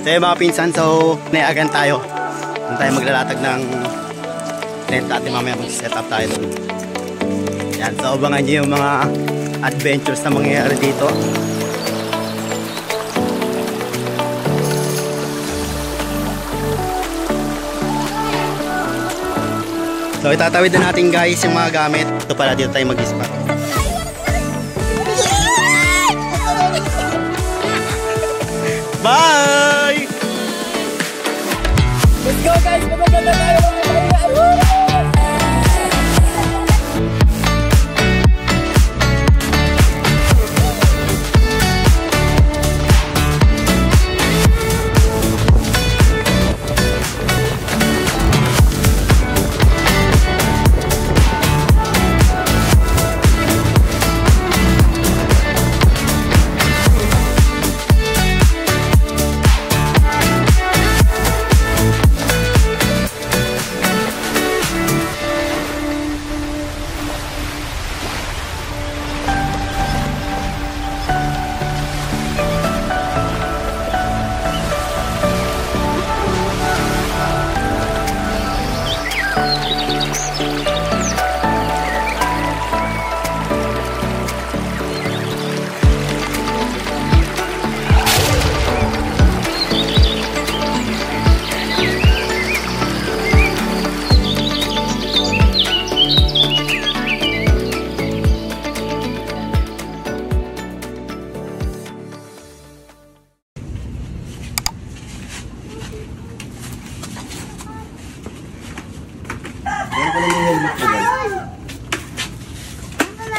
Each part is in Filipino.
So yung mga pinsan, so nayagan tayo. Doon tayo maglalatag ng tent at mamaya mag-set up tayo doon. Yan, so abangan nyo yung mga adventures na mangyayari dito. So itatawid na natin guys yung mga gamit. Ito pala, dito tayo mag-spot. Bye! Let's go guys! Maganda na tayo!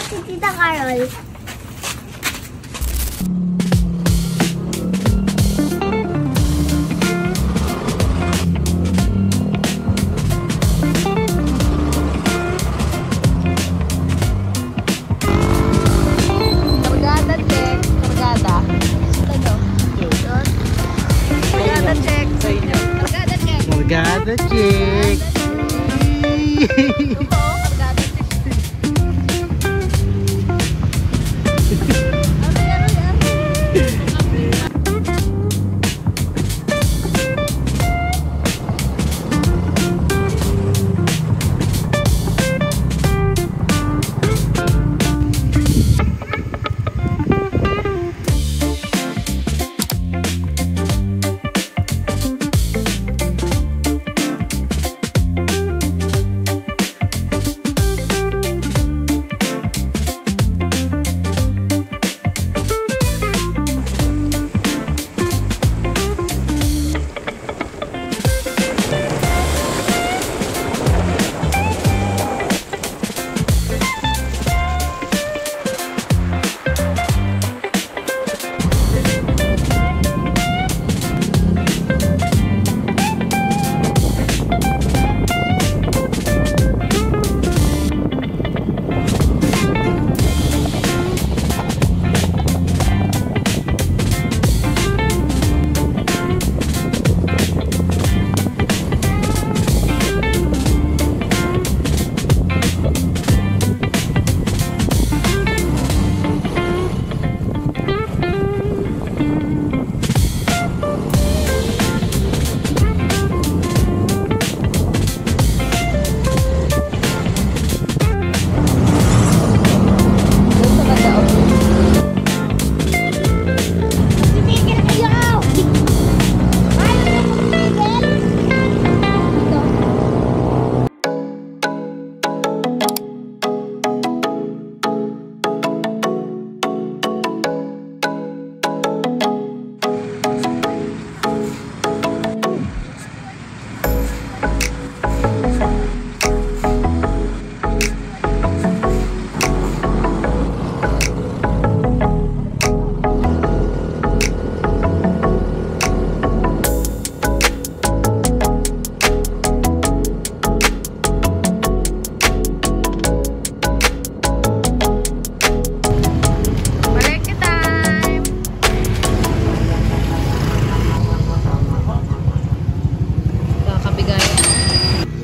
Tita Carol. Kargada check. Kargada. Ano? Kargada check. Kargada check. Kargada check.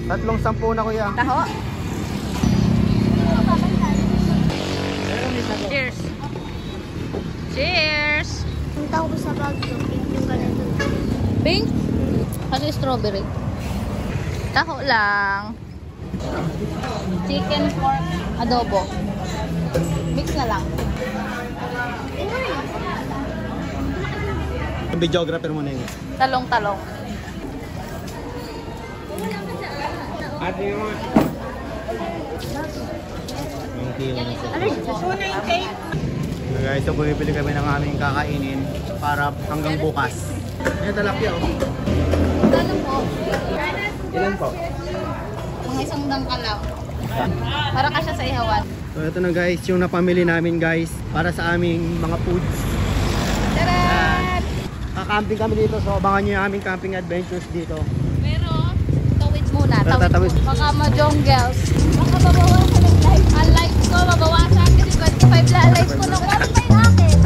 Tatlong 10 na kuya. Taho. Cheers. Cheers. Punta ko sa bag ko. Yung ganito. Pink? Kasi strawberry. Taho lang. Chicken, pork, adobo. Mix na lang. Videographer mo na yun. Talong-talong. So guys, so bumibili kami ng aming kakainin para hanggang bukas. Ayan, talapia oh. Talong po. Ilan po? Mga isang dangkal lang. Para ka siya sa ihawan. So ito na guys, yung napamili namin guys para sa aming mga foods. Tara! Kakamping kami dito, so abangan nyo yung aming camping adventures dito. Pero, tawid muna. Tatawid. Baka ma-jongles. Baka mabawasan ng life. Ang life ko, mabawasan kasi 25 la life ko nung ano pa yung akin.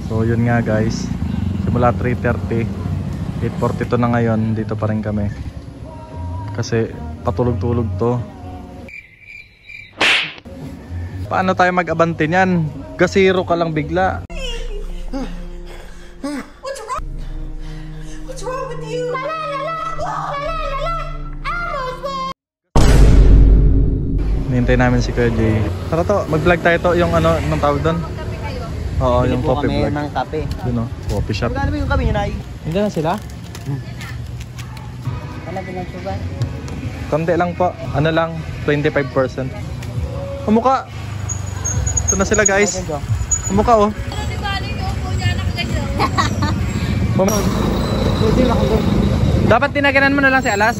So yun nga guys, simula 3:30, 8:42 na ngayon, dito pa rin kami. Kasi patulog-tulog to. Paano tayo mag-abante niyan? Gasiro ka lang bigla. What's wrong with you? Nihintay namin si Kuya Jay. Tara to, mag-vlog tayo to, yung ano, anong tawag doon? Kape kayo. Oo, yung coffee vlog. ng kape. Yun o, coffee shop. Magkano ba yung kape nyo, Nay? Hindi na sila? Wala pinagsugan. Konti lang po. Ano lang, 25%. Umuka! Ito na sila guys. Umuka oh. Ano di ba? Ano yung upo niya? Nakaganyan. Dapat tinaganan mo na lang si Alas.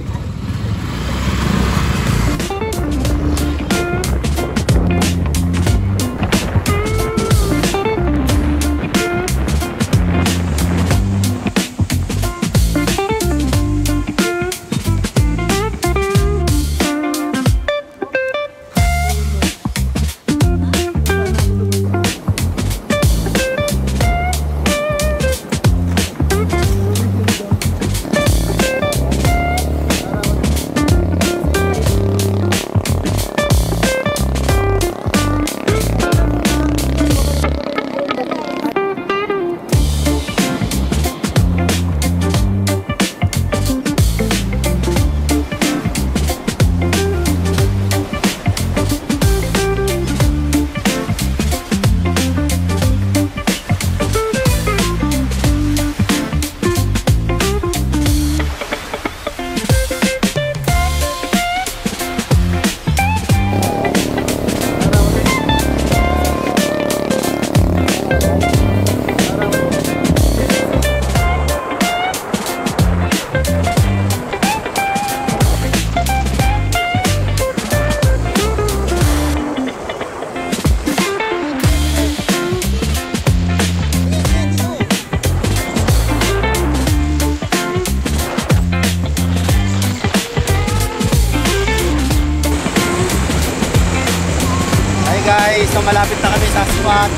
Guys, so malapit na kami sa spot.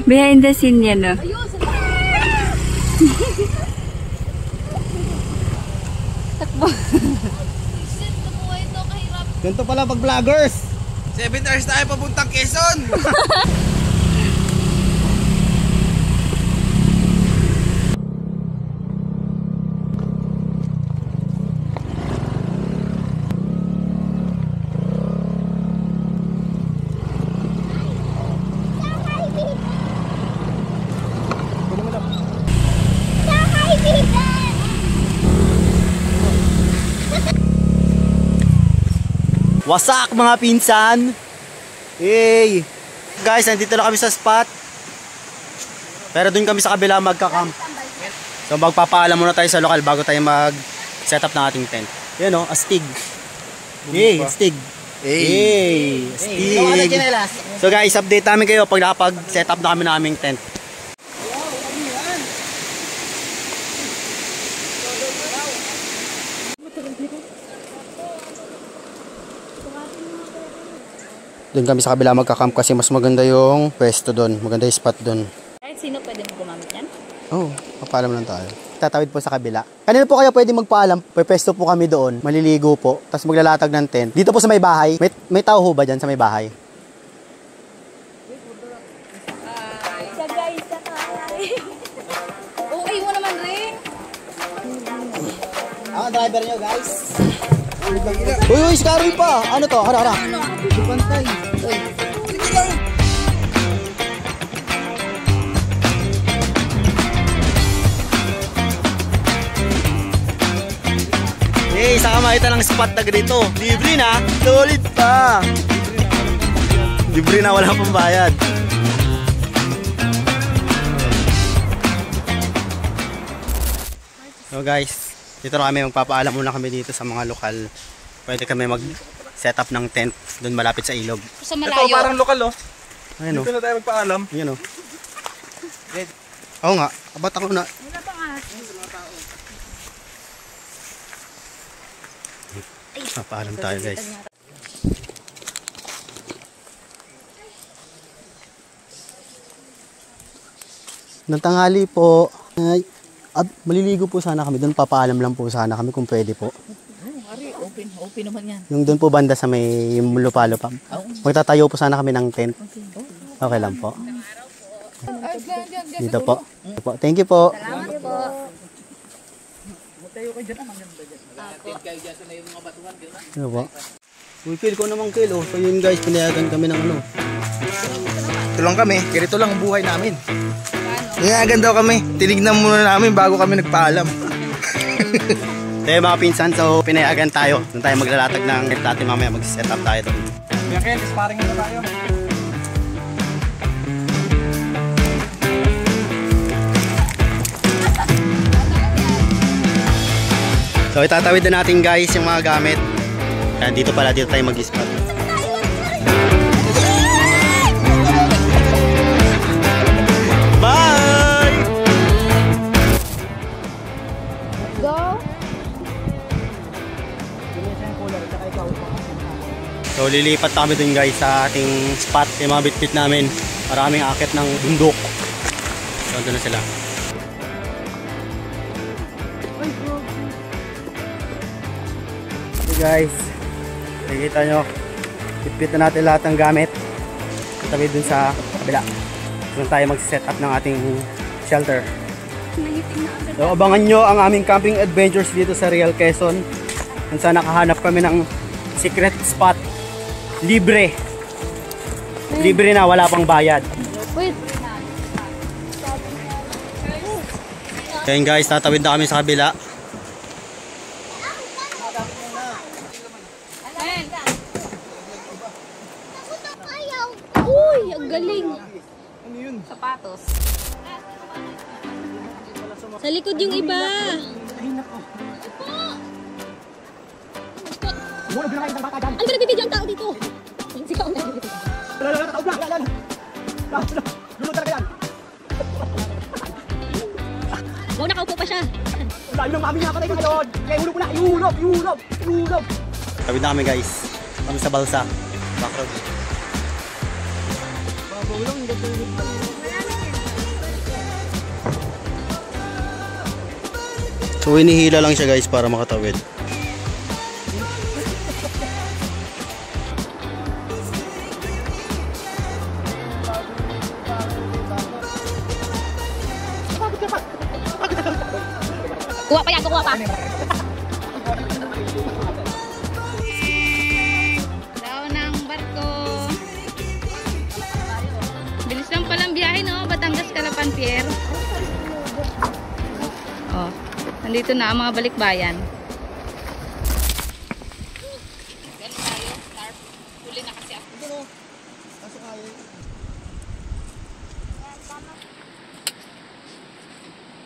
Behind the scene yan, no? Takbo. Ito kahirap. Ganito pala pag vloggers. 7 hours tayo papuntang Quezon. Wasak mga pinsan. Hey! Guys, nandito na kami sa spot. Pero dun kami sa kabila magka-camp. So magpapaalam muna tayo sa lokal bago tayo mag-set up ng ating tent. Yan o, astig. Yay, astig. Yay, astig. So guys, update namin kayo pag nakapag-set up na kami ng aming tent. Doon kami sa kabila magka-camp kasi mas maganda yung pwesto doon. Maganda yung spot doon. Kahit sino pwede mo gumamit yan? Oo, papaalam lang tayo. Tatawid po sa kabila. Kanina po kayo pwede magpaalam. Pwesto po kami doon. Maliligo po. Tapos maglalatag ng tent. Dito po sa may bahay. May tao ho ba dyan sa may bahay? Okay mo naman rin. Ah, driver nyo guys. Uy, si Karoy pa. Ano to? Hara. Pantay. Hey, saka makita ng spot na ganito. Libre na. Solid pa. Libre na, wala pang bayad. So guys, dito na kami, magpapaalam muna kami dito sa mga lokal. Pwede kami mag-set up ng tent doon malapit sa ilog. Sa Ito malayo. parang lokal oh. Ayun o. Dito na tayo magpaalam. Ayun o. Oo nga, abat ako na. Paalam tayo guys. Nang tanghali po, maliligo po sana kami. Doon papaalam lang po sana kami kung pwede po. Open naman yan. Yung doon po banda sa may lupa-lupa. Magtatayo po sana kami ng tent. Okay lang po. Dito po. Thank you po. Salamat po. Ano po? Uy, Phil, ko naman Phil. So yun guys, pinayagan kami ng ano. Ito lang kami. Ganito lang ang buhay namin. Pinayagan daw kami. Tinignan muna namin bago kami nagpaalam. Tayo mga pinsan, so pinayagan tayo. Doon tayo maglalatag ng tent natin mamaya. Mag-set up tayo doon. Kaya Ken, sparring na tayo. So itatawid na natin guys yung mga gamit. Yan, dito pala, dito tayo mag-spot. Bye! Go. So lilipat na kami dun guys sa ating spot. Yung mga bitbit namin. Maraming akit ng bundok. So doon na sila. Okay guys, nakikita nyo, bitbit na natin lahat ng gamit. Katabi dun sa kabila. Doon tayo mag-set up ng ating shelter. So abangan nyo ang aming camping adventures dito sa Real Quezon. Kung saan nakahanap kami ng secret spot. Libre. Libre na, wala pang bayad. Wait. Kaya guys, tatawid na kami sa kabila. Uy, ang galing. Ano yun? Sapatos. Sa likod yung iba. Ano ba nagbibideo ang tao dito? Sigaw na. Wow, nakaupo pa siya. Tawid na kami guys. Kami sa balsa. Backroad. So inihila lang siya guys para makatawid. Kuha pa yan, kuha pa. Daw ng barko. Bilis lang palang biyahe, no? Batangas, Calapan, Pier. Oh, nandito na ang mga balikbayan.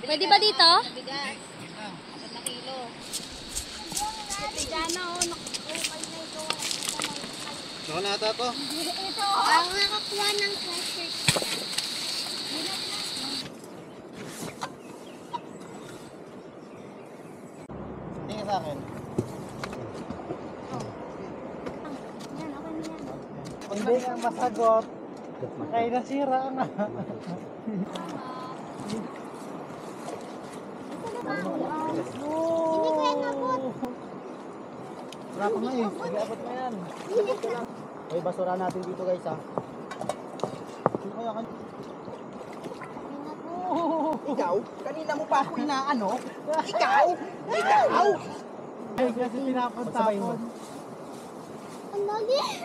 Pwede ba dito? Bigat. 4 na kilo. Diana, oh. Saka na ata to. Ito. Ang nakakuha ng treasure. Tingin sa akin. Yan, okay na yan. Hindi nga masagot. Kaya nasira na. Hindi ko yan abot. Wala pa nga eh. Abot mo yan. Ay, basura natin dito guys ha. Kaya kan. Ikaw? Kanina mo pa ako inaano? Ikaw? Ikaw? Ay, kasi pinapon-tapon. Ang lalim.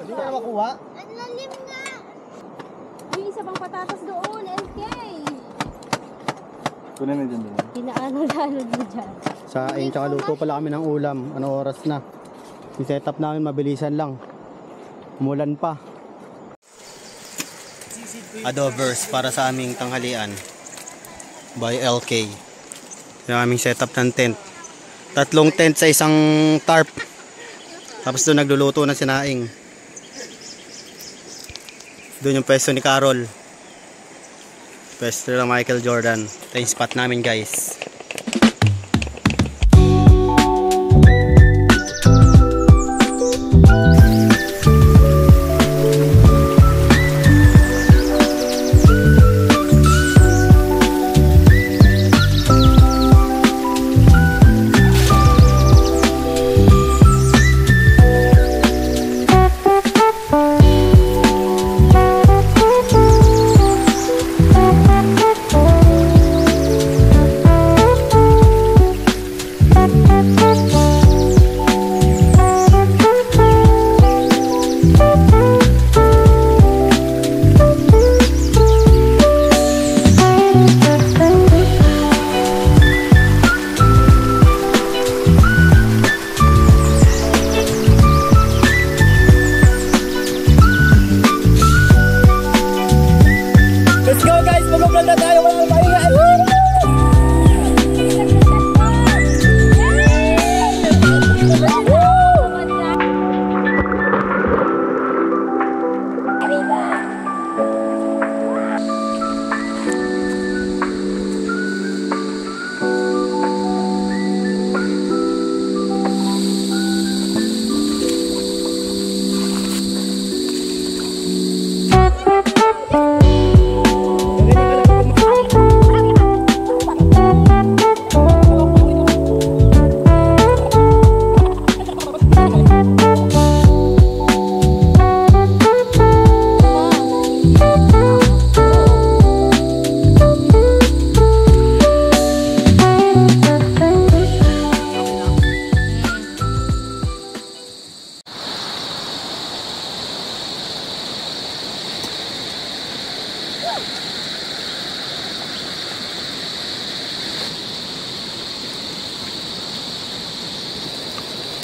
Hindi ka na makuha? Ang lalim nga. May isa pang patatas doon, LK. Kunin na dyan. Inaanod-anod mo dyan. Sa ayun, tsaka luto pala kami ng ulam. Ano oras na? Yung setup namin mabilisan lang. Umulan pa. Adobers para sa aming tanghalian by LK. Yung aming setup ng tent. 3 tent sa isang tarp. Tapos doon nagluluto ng sinaing. Doon yung pwesto ni Carol. Pwesto ng Michael Jordan. Ito yung spot namin guys.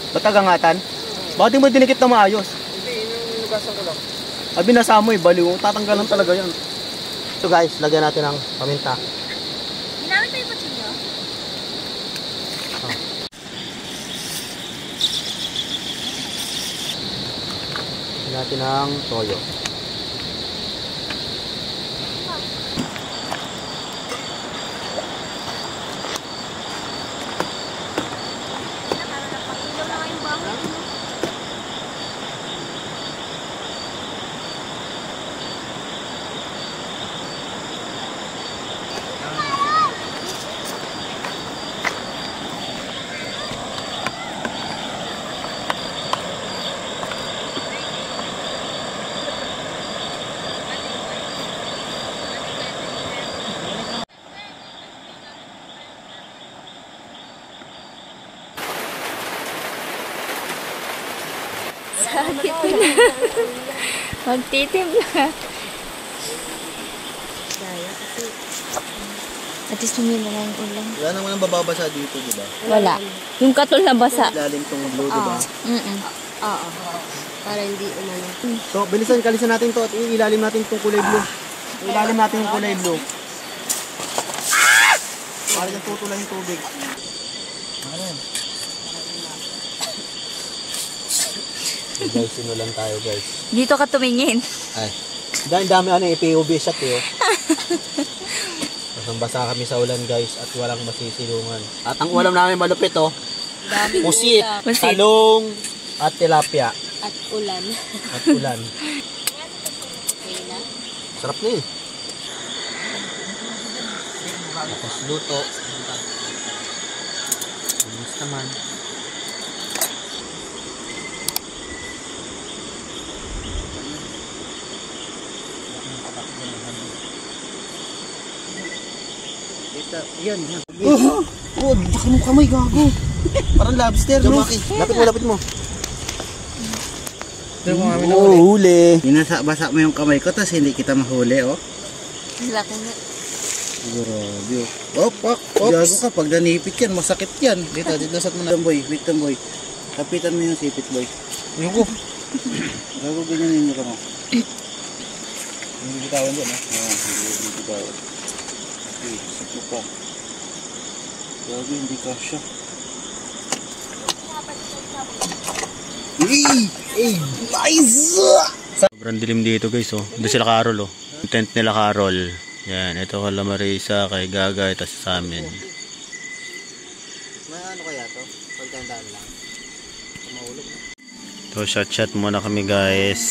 Ba't agangatan? Bakit di mo dinikit na maayos? Hindi, inugasan ko lang. Abi nasa mo eh, baliw. Tatanggalan talaga yan. So guys, lagyan natin ng paminta. Ginamit mo yung kutsilyo? Lagyan natin ng toyo. Sakit na. Magtitimpla. At least hindi na lang yung ulam. Wala naman ang bababasa dito, di ba? Wala. Yung katol na basa. Ilalim tong blue, di ba? Oo. Para hindi umano. So, bilisan, kalisan natin to at ilalim natin tong kulay blue. Ilalim natin yung kulay blue. Para natutulay yung tubig. Guys, sinulan tayo guys. Dito ka tumingin. Ay. Dami ano POV shot eh. Basang-basa kami sa ulan guys at walang masisilungan. At ang ulam namin malupit oh. Daming Pusit, ulam. talong at tilapia. At ulan. At ulan. Okay na. Sarap na eh. Tapos luto. Bilis naman. Yan. Oh, laki mo kamay, gago. Parang lobster, no? Lapit mo. Oh, huli. Binasa-basa mo yung kamay ko, tapos hindi kita mahuli, oh. Laki nga. Grabe, oh. Gago ka, pag nanipit yan, masakit yan. Dito, sat mo na. Wait lang, boy. Kapitan mo yung sipit, boy. Ayoko. Gago, ganyan yung mukha mo. Hindi bitawan dyan, ha? Oo, hindi bitawan. Okay, siko pa. Gago, hindi ka siya. Nice! Sobrang dilim dito guys, oh. Doon sila Carol, oh. Yung tent nila Carol. Yan, ito kay Marisa, kay Gaga, ito sa amin. May ano kaya to? Pagtandaan lang. Mahulog na. So, shot muna kami guys.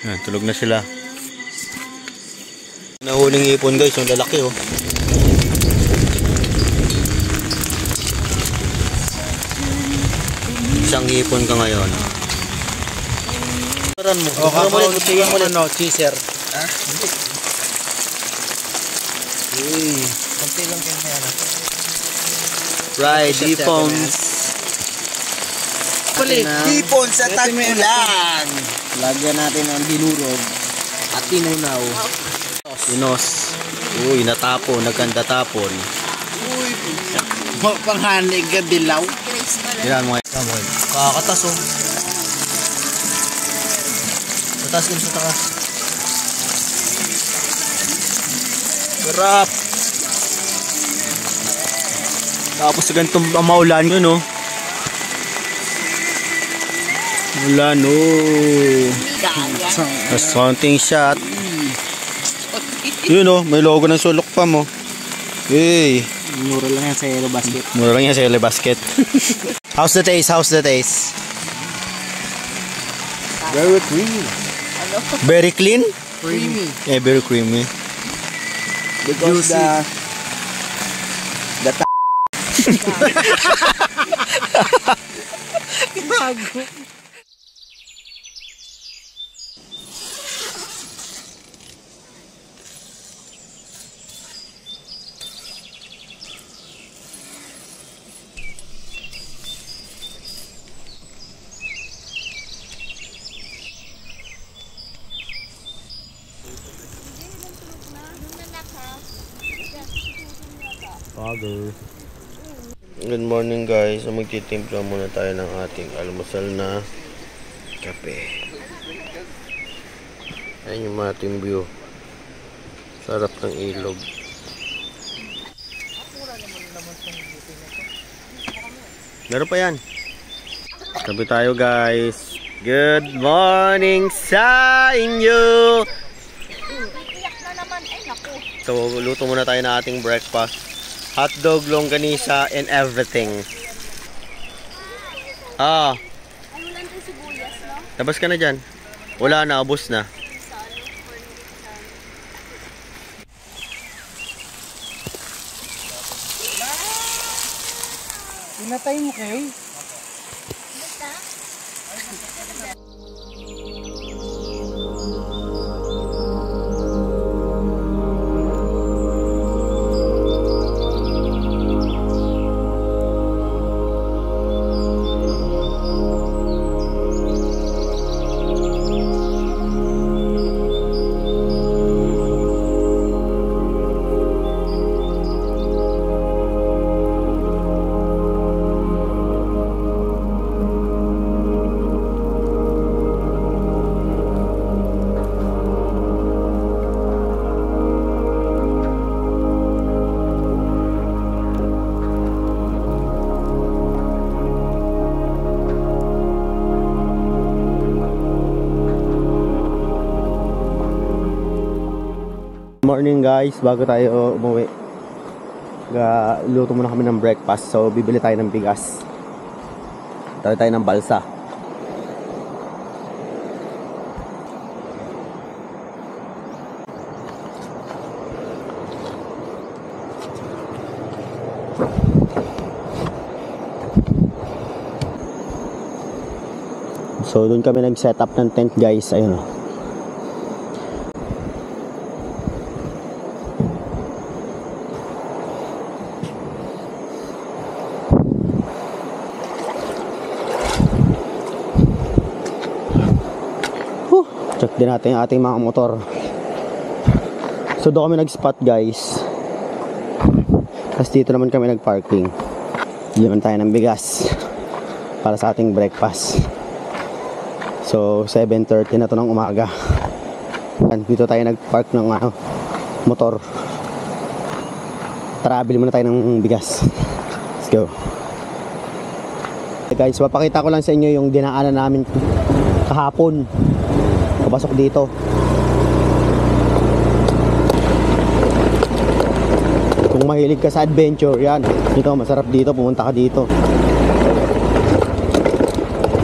Yan, tulog na sila. Nahuling ipon guys, yung lalaki oh. Isang ipon ka ngayon. Paran mo. O, kapag mo ano, cheeser. Ha? Uy. Kunti lang kayo na yan. Fried ipons. Ipon sa tag-ulan. Lagyan natin ang dinurog at tinunaw. Inos. Uy, natapon, nagkanda tapon. Uy, panghanig ka dilaw. Yan mo. Kakatas oh. Tatas din sa takas. Sarap. Tapos sa ganitong maulan yun oh. Ulan oh. Tapos counting shot. Yun oh, may logo ng sulok pa mo. Hey. Mura lang yan sa yellow basket. Mura lang yan sa yellow basket. How's the taste? Very creamy. Very clean? Creamy. Yeah, very creamy. Because the bago. Good morning guys. So magtitimpla muna tayo ng ating almusal na kape. Ayan yung ating view. Sarap ng ilog. Meron pa yan. Sabi tayo guys. Good morning sa inyo. So luto muna tayo ng ating breakfast. Hotdog, longganisa, and everything. Ah. Labas ka na dyan. Wala na, ubos na. Pinatay mo kayo? morning guys, bago tayo umuwi. Luto muna kami ng breakfast. So bibili tayo ng bigas. Tayo ng balsa. So doon kami nag-set up ng tent guys. Ayun o. Check din natin yung ating mga motor. So doon kami nag-spot guys. Tapos dito naman kami nag-parking. Bili naman tayo ng bigas para sa ating breakfast. So 7:30 na to ng umaga. Dito tayo nag-park ng motor. Tara, bili muna tayo ng bigas. Let's go. Okay guys, papakita ko lang sa inyo yung dinaanan namin kahapon. Pasok dito. Kung mahilig ka sa adventure, yan. Dito, masarap dito. Pumunta ka dito.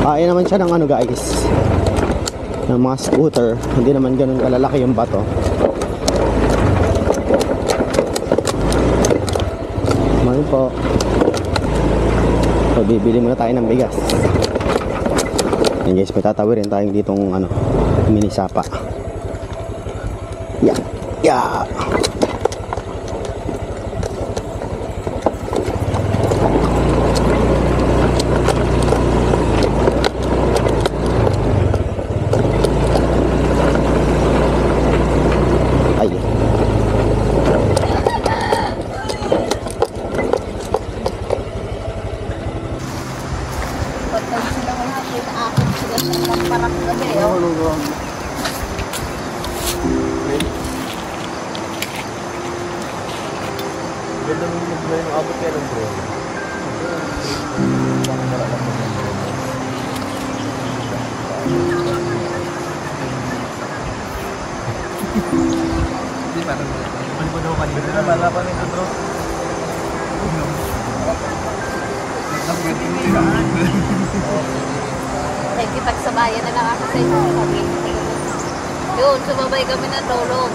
Kaya naman siya ng ano guys, ng mga scooter. Hindi naman ganun kalalaki yung bato. Mahal po. So, bibili muna tayo ng bigas. Yan guys, may tatawirin tayong ditong mini sapa. Yeah. Yeah. Ay. Ganda nung mag-play ng abot kaya ng bro. Hindi parang ano ba daw kanina? Wala pa nito bro. Nagkipagsabayan na lang ako sa inyo. Yun, sumabay kami ng tulog.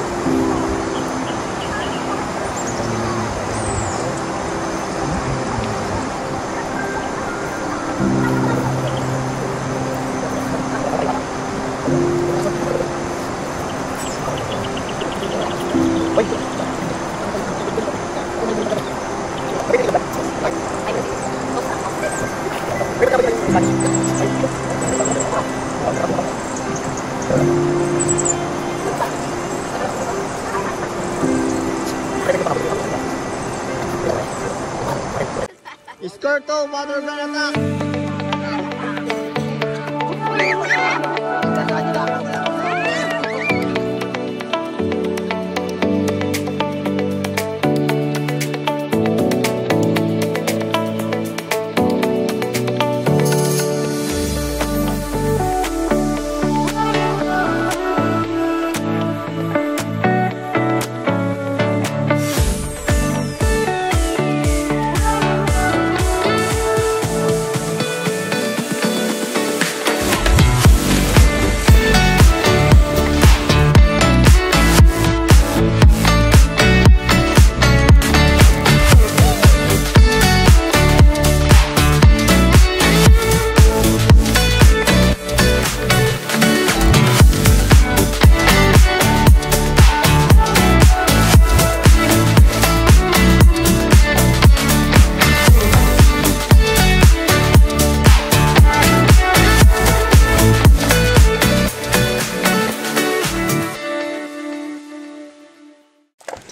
Escorto, water gun attack!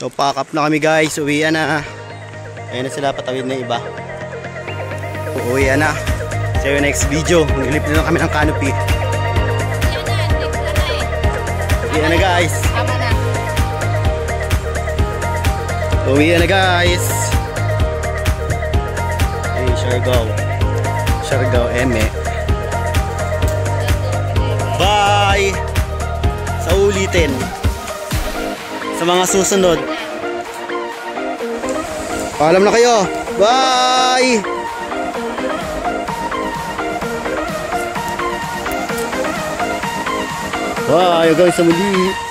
So pack up na kami guys, uwian na. Ayun na sila, patawid na iba. Uwian na. See you next video. Maglilip na lang kami ng canopy. Uwian na guys. Uwian na guys. Hey, Siargao Eme. Bye! Sa ulitin. sa mga susunod. Paalam na kayo. Bye! Bye hanggang sa muli.